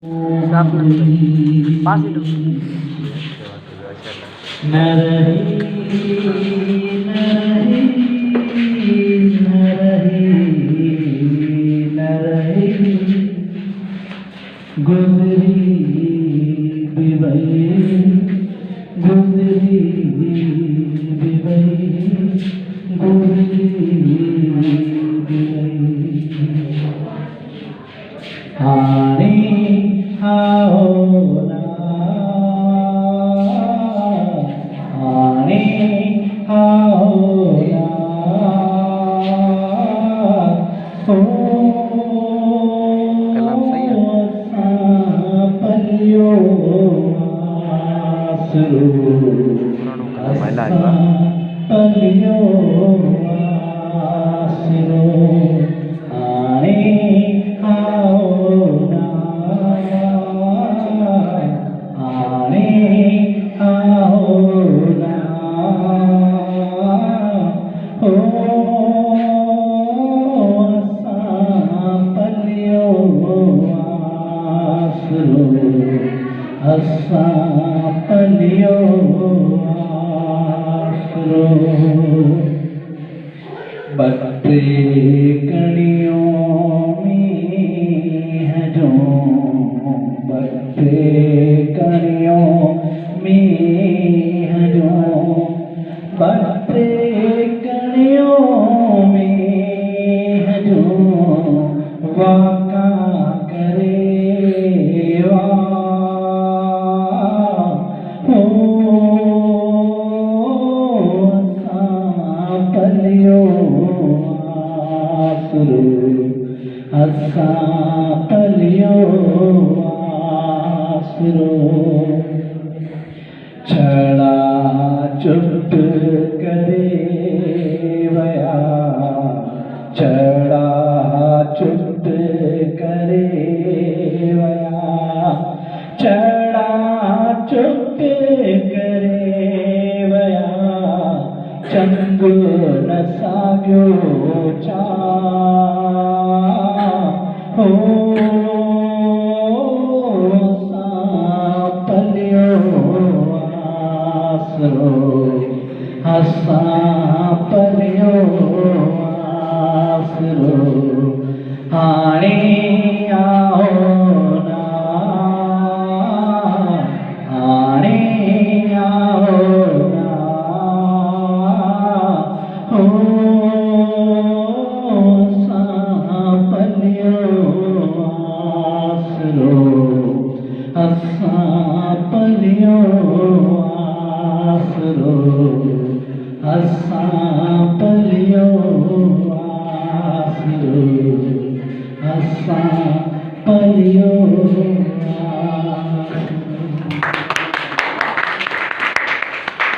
साफ नहीं पास ही न रही न रही न रही न रही गुजरी बिवई गुजरी बिवई गुजरी बिवई हाणे आओ ना हाणे आओ ना कलाम सही है पलियो आसरो पुरानो कलाम महिला आइबा पलियो आसरो हाणे आओ ना हाणे आओ ना ओ असां पलियो आसरो असां पलियो आसरो बटे कणियों मींह जो बटे कणियों मींह जो बटे कणियों मींह जो वाका करे वाह हो असां पलियो आसरो असां पलियो आसरो छड़ा चुप करे वया छड़ा चुप करे वया छड़ा चुप करे वया चंग न साॻियो छा हो असां पलियो आसरो असां पलियो आसरो हाणे आओ ना हाणे आओ ना हो असां पलियो आसरो असां पलियो